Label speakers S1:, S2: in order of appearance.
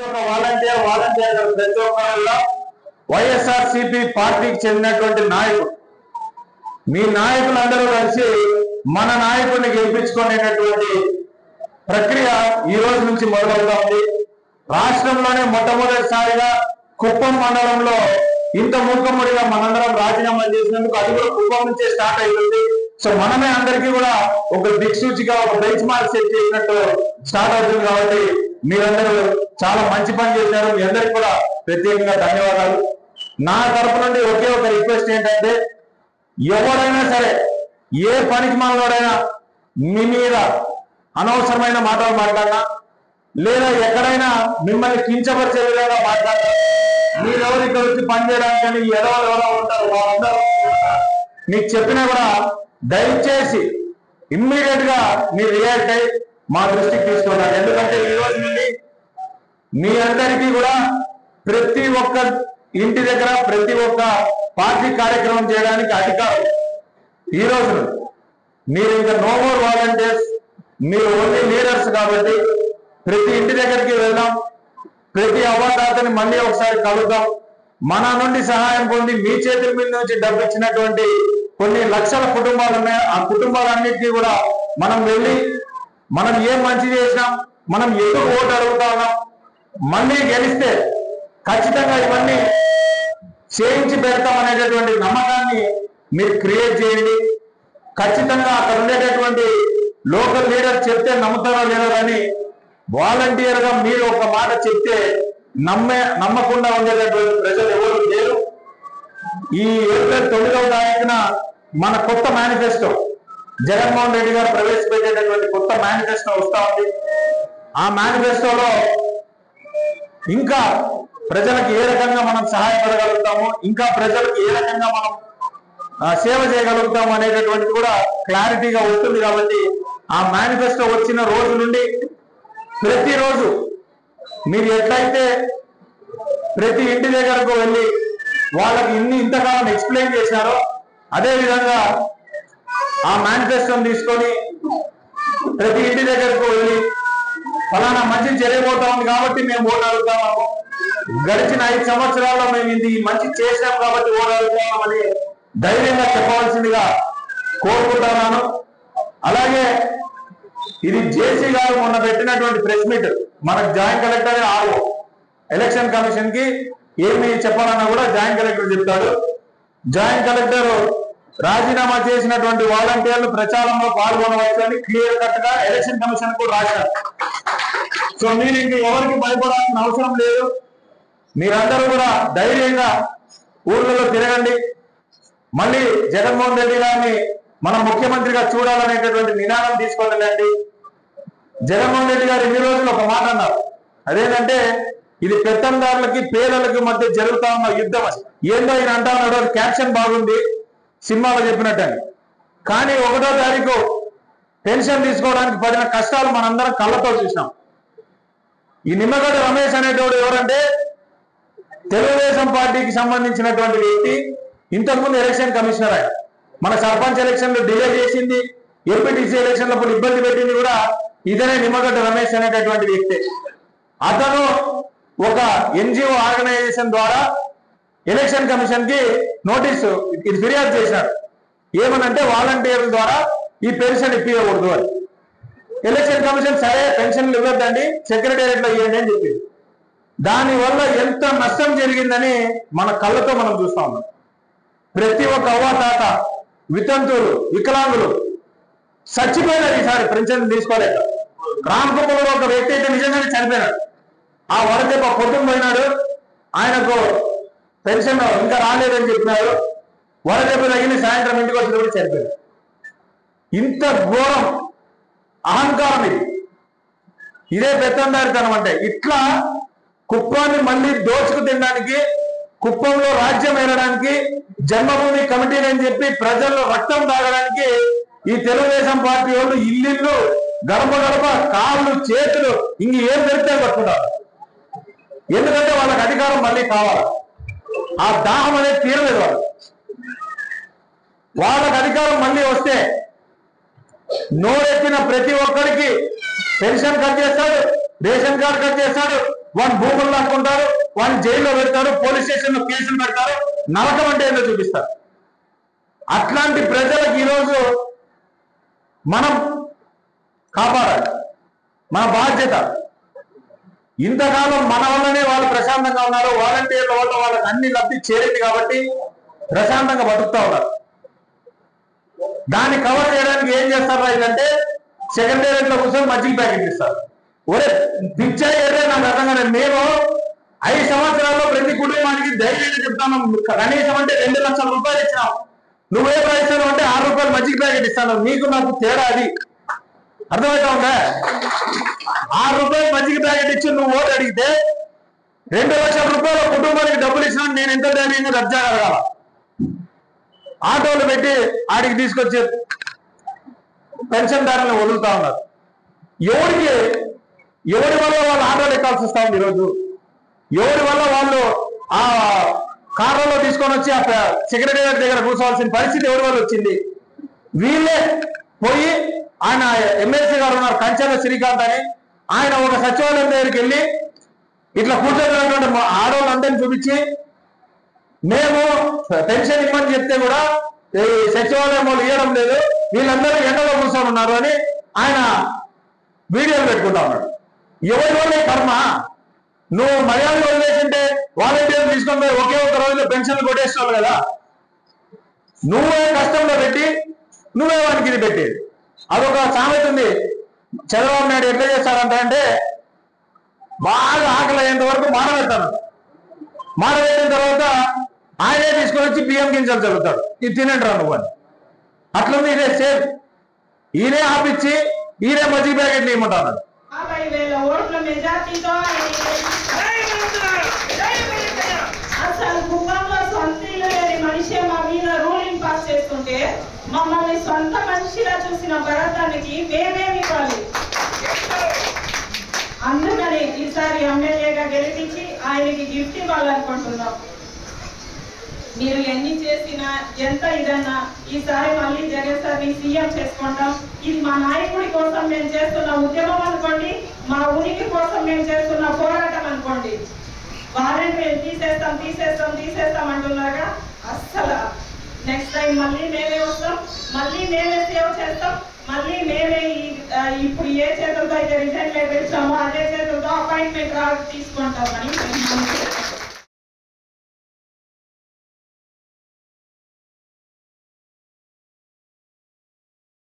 S1: ప్రతి ఒక్క వాలంటీర్ ప్రతి ఒక్కరు వైఎస్ఆర్సీపీ పార్టీకి చెందినటువంటి నాయకుడు. మీ నాయకులందరూ కలిసి మన నాయకుడిని గెలిపించుకునేటటువంటి ప్రక్రియ ఈ రోజు నుంచి మొదలవుతా ఉంది. రాష్ట్రంలోనే మొట్టమొదటిసారిగా కుప్పం మండలంలో ఇంత మూకమ్మడిగా మనందరం రాజీనామా చేసినందుకు అది కూడా కుప్పం నుంచే స్టార్ట్ అవుతుంది. సో మనమే అందరికీ కూడా ఒక దిక్సూచిగా ఒక బెంచ్ మార్క్ సెట్ చేసినట్టు స్టార్ట్ అవుతుంది. కాబట్టి మీరందరూ చాలా మంచి పని చేశారు. మీ అందరికీ కూడా ప్రత్యేకంగా ధన్యవాదాలు. నా తరపు నుండి ఒకే ఒక రిక్వెస్ట్ ఏంటంటే, ఎవరైనా సరే ఏ పనికి మనోడైనా మీ మీద అనవసరమైన మాటలు మాట్లాడినా లేదా ఎక్కడైనా మిమ్మల్ని కించపరిచే విధంగా మాట్లాడినా మీరెవరు ఇక్కడ వచ్చి పనిచేయడానికి కానీ ఎవరెవరో ఉంటారు వాళ్ళందరూ మీకు చెప్పినా కూడా దయచేసి ఇమ్మీడియట్ గా మీరు రియాక్ట్ అయ్యి మా దృష్టికి తీసుకున్నారు. ఎందుకంటే ఈ రోజు నుండి మీ అందరికీ కూడా ప్రతి ఒక్క ఇంటి దగ్గర ప్రతి ఒక్క పార్టీ కార్యక్రమం చేయడానికి అధికారం. ఈ రోజు మీరు ఇంకా నో మోర్ వాలంటీర్స్, మీరు ఓన్లీ లీడర్స్. కాబట్టి ప్రతి ఇంటి దగ్గరికి వెళ్దాం, ప్రతి అవ్వదాతని మళ్ళీ ఒకసారి కలుద్దాం. మన నుండి సహాయం పొంది మీ చేతుల మీద నుంచి డబ్బు ఇచ్చినటువంటి కొన్ని లక్షల కుటుంబాలు ఉన్నాయి. ఆ కుటుంబాలన్నింటినీ కూడా మనం వెళ్ళి మనం ఏం మంచి చేసినాం, మనం ఎందుకు ఓటు అడుగుతా ఉన్నాం, మళ్ళీ గెలిస్తే ఖచ్చితంగా ఇవన్నీ చేయించి పెడతాం అనేటటువంటి నమ్మకాన్ని మీరు క్రియేట్ చేయండి. ఖచ్చితంగా అక్కడ ఉండేటటువంటి లోకల్ లీడర్ చెప్తే నమ్ముతారో లేదో కానీ వాలంటీర్ గా మీరు ఒక మాట చెప్తే నమ్మకుండా ఉండేటటువంటి ప్రజలు ఎవరు లేరు. ఈ ఏప్రిల్ 9వ తారీఖున మన కొత్త మేనిఫెస్టో జగన్మోహన్ రెడ్డి గారు ప్రవేశపెట్టేటటువంటి కొత్త మేనిఫెస్టో వస్తా ఉంది. ఆ మేనిఫెస్టోలో ఇంకా ప్రజలకు ఏ రకంగా మనం సహాయపడగలుగుతాము, ఇంకా ప్రజలకు ఏ రకంగా మనం సేవ చేయగలుగుతాము అనేటటువంటిది కూడా క్లారిటీగా ఉంటుంది. కాబట్టి ఆ మేనిఫెస్టో వచ్చిన రోజు నుండి ప్రతిరోజు మీరు ఎట్లయితే ప్రతి ఇంటి దగ్గరకు వెళ్ళి వాళ్ళకి ఇంతకాలం ఎక్స్ప్లెయిన్ చేశారో అదేవిధంగా ఆ మేనిఫెస్టోని తీసుకొని ప్రతి ఇంటి దగ్గరకు వెళ్ళి ఫలానా మంచి జరిగిపోతా ఉంది కాబట్టి మేము ఓటు అడుగుతాము, గడిచిన 5 సంవత్సరాల్లో మేము ఇది మంచి చేసినాం కాబట్టి ఓటు అడుగుతామని ధైర్యంగా చెప్పవలసిందిగా కోరుకుంటున్నాను. అలాగే ఇది జేసీ గారు మొన్న పెట్టినటువంటి ప్రెస్ మీట్ మనకు joint collector RO election commission కి ఏమి చెప్పాలన్నా కూడా జాయింట్ కలెక్టర్ చెప్తాడు. జాయింట్ కలెక్టర్ రాజీనామా చేసినటువంటి వాలంటీర్లు ప్రచారంలో పాల్గొనవచ్చు అని క్లియర్ కట్ గా ఎలక్షన్ కమిషన్ కూడా రాశారు. సో మీరు ఇంక ఎవరికి భయపడాల్సిన అవసరం లేదు. మీరందరూ కూడా ధైర్యంగా ఊర్లలో తిరగండి. మళ్ళీ జగన్మోహన్ రెడ్డి గారిని మనం ముఖ్యమంత్రిగా చూడాలనేటటువంటి నినాదం తీసుకోవాలండి. జగన్మోహన్ రెడ్డి గారు ఇన్ని రోజులు ఒక మాట అన్నారు, అదేంటంటే ఇది పెత్తందారులకి పేదలకి మధ్య జరుగుతా ఉన్న యుద్ధం. ఏందో ఈయన అంటా ఉన్నాడు, క్యాప్షన్ బాగుంది సినిమాలో చెప్పినట్టని. కానీ 1వ తారీఖు పెన్షన్ తీసుకోవడానికి పడిన కష్టాలు మనందరం కళ్ళతో చూసినాం. ఈ నిమ్మగడ్డ రమేష్ అనేటోడు ఎవరంటే తెలుగుదేశం పార్టీకి సంబంధించినటువంటి వ్యక్తి. ఇంతకుముందు ఎలక్షన్ కమిషనర్ ఆయన. మన సర్పంచ్ ఎలక్షన్లు డిలే చేసింది, ఎంపీటీసీ ఎలక్షన్లప్పుడు ఇబ్బంది పెట్టింది కూడా ఇదనే నిమ్మగడ్డ రమేష్ అనేటటువంటి వ్యక్తి. అతను ఒక ఎన్జిఓ ఆర్గనైజేషన్ ద్వారా ఎలక్షన్ కమిషన్ కి నోటీసు ఇది ఫిర్యాదు చేశాడు. ఏమనంటే వాలంటీర్ల ద్వారా ఈ పెన్షన్ ఇప్పించకూడదు అని. ఎలక్షన్ కమిషన్ సరే పెన్షన్లు ఇవ్వద్దండి, సెక్రటేరియట్ లో ఇవ్వండి అని చెప్పింది. దానివల్ల ఎంత నష్టం జరిగిందని మన కళ్ళతో మనం చూస్తా ఉన్నాం. ప్రతి ఒక్క అవ్వాతాత, వితంతువులు, వికలాంగులు చచ్చిపోయినారు ఈసారి పెన్షన్ తీసుకోలేక. రామకుప్పలో ఒక వ్యక్తి అయితే నిజంగానే చనిపోయినాడు. ఆ వరదెబ్బ పొద్దున పోయినాడు, ఆయనకు పెన్షన్ ఇంకా రాలేదని చెప్పినారు. వరదెబ్బ తగిలి సాయంత్రం ఇంటికి వచ్చినప్పుడు చనిపోయాడు. ఇంత ఘోరం అహంకారం ఇది. ఇదే పెత్తందారితనం అంటే. ఇట్లా కుప్పాన్ని మళ్ళీ దోచుకు తినడానికి, కుప్పంలో రాజ్యం ఏలడానికి, జన్మభూమి కమిటీని అని చెప్పి ప్రజల్లో రక్తం తాగడానికి ఈ తెలుగుదేశం పార్టీ వాళ్ళు ఇల్లు గడప గడప కాళ్ళు చేతులు ఇంక ఏం పెడితే పట్టుకుంటారు. ఎందుకంటే వాళ్ళకి అధికారం మళ్ళీ కావాలి. ఆ దాహం అనేది తీరలేదు. వాళ్ళకి అధికారం మళ్ళీ వస్తే నోరెత్తిన ప్రతి ఒక్కరికి పెన్షన్ కట్ చేస్తాడు, రేషన్ కార్డు కట్ చేస్తాడు, వాడిని భూములు లాక్కుంటారు, వాడిని జైల్లో పెడతారు, పోలీస్ స్టేషన్లో కేసులు పెడతారు, నరకం అంటే ఏంటో చూపిస్తారు. అట్లాంటి ప్రజలకు ఈరోజు మనం కాపాడాలి, మన బాధ్యత. ఇంతకాలం మన వల్లనే వాళ్ళు ప్రశాంతంగా ఉన్నారు, వాలంటీర్ల వల్ల వాళ్ళకి అన్ని లబ్ధి చేరింది కాబట్టి ప్రశాంతంగా బతుకుతా ఉన్నారు. దాన్ని కవర్ చేయడానికి ఏం చేస్తారు ఇదంటే సెక్రటేరియట్ లో కూర్చొని మజ్జిగ ప్యాకెట్ ఇస్తారు. ఒరే పిచ్చా ఏదే నాకు అర్థం కాదు. మేము 5 సంవత్సరాల్లో ప్రతి కుటుంబానికి ధైర్యంగా చెప్తాను, కనీసం అంటే 2 లక్షల రూపాయలు ఇచ్చినాం. నువ్వే ప్రయత్నం అంటే 6 రూపాయలు మజ్జిగ ప్యాకెట్ ఇస్తాను. నీకు నాకు తేడా అది అర్థమవుతా ఉందా? 6 రూపాయలు మజ్జిగ ప్యాకెట్ ఇచ్చి నువ్వు ఓటు అడిగితే 2 లక్షల రూపాయల కుటుంబానికి డబ్బులు ఇచ్చినా నేను ఎంత ధైర్యంగా దర్జా కలగాల? ఆటోలు పెట్టి ఆడికి తీసుకొచ్చి పెన్షన్దారులను వదులుతా ఉన్నారు. ఎవరి వల్ల వాళ్ళు ఆటోలు ఎక్కాల్సి వస్తా ఉంది ఈరోజు? ఎవరి వల్ల వాళ్ళు ఆ కార్లలో తీసుకొని వచ్చి ఆ సెక్రటేరియట్ దగ్గర కూర్చోవాల్సిన పరిస్థితి ఎవరి వల్ల వచ్చింది? వీళ్ళే పోయి ఆయన ఎమ్మెల్సీ గారు ఉన్నారు కంచెల శ్రీకాంత్ అని, ఆయన ఒక సచివాలయం దగ్గరికి వెళ్ళి ఇట్లా కూర్చోబెట్టినటువంటి ఆడవాళ్ళందరినీ చూపించి మేము పెన్షన్ ఇవ్వని చెప్తే కూడా ఈ సచివాలయం వాళ్ళు ఇవ్వడం లేదు, వీళ్ళందరూ ఎండలో కూర్చొని ఉన్నారు అని ఆయన వీడియోలు పెట్టుకుంటా ఉన్నాడు. ఎవరి వల్లే కర్మ? నువ్వు మర్యాదలు వదిలేసింటే వాలంటీర్లు తీసుకొని పోయి ఒకే ఒక రోజులో పెన్షన్లు కొట్టేస్తున్నావు కదా. నువ్వే కష్టంలో పెట్టి నువ్వే వానికి ఇది పెట్టేది. అదొక సామెత ఉంది, చంద్రబాబు నాయుడు ఎట్లా చేస్తారంటే బాగా ఆకలి అయ్యేంత వరకు మాడబెడతాను, మాడబెట్టిన తర్వాత ఆయనే తీసుకొని వచ్చి బియ్యం గింజలు చదువుతాడు, ఇది తినండి రా నువ్వు అని. అట్లుంది. ఇదే సేమ్. ఈయనే ఆపిచ్చి ఈయనే మజ్జిగ ప్యాకెట్లు ఇవ్వమంటాడు.
S2: 50,000 ఓట్ల మెజార్టీతో అసలు కుటుంబంలో సొంత ఇల్లు లేని మనిషి మా మీద రూలింగ్ పాస్ చేస్తుంటే మమ్మల్ని సొంత మనిషిగా చూసిన భరతానికి మేమేమి ఇవ్వాలి? అందుకని ఈసారి ఎమ్మెల్యేగా గెలిపించి ఆయనకి గిఫ్ట్ ఇవ్వాలనుకుంటున్నాం. మీరు ఎన్ని చేసినా ఎంత ఇదన్నా ఈసారి మళ్ళీ జగన్ సార్ని సీఎం చేసుకుంటాం. ఇది మా నాయకుడి కోసం మేము చేస్తున్న ఉద్యమం అనుకోండి, మా ఉనికి కోసం మేము చేస్తున్న పోరాటం అనుకోండి. వాలంటీర్లు తీసేస్తాం అంటున్నారుగా, అస్సలు నెక్స్ట్ టైం మళ్ళీ మేమే వస్తాం, మళ్ళీ మేమే సేవ్ చేస్తాం, మళ్ళీ మేమే ఇప్పుడు ఏ చేతులతో అయితే రిజైన్ లెటర్ ఇచ్చామో అదే చేతులతో అపాయింట్మెంట్ తీసుకుంటామని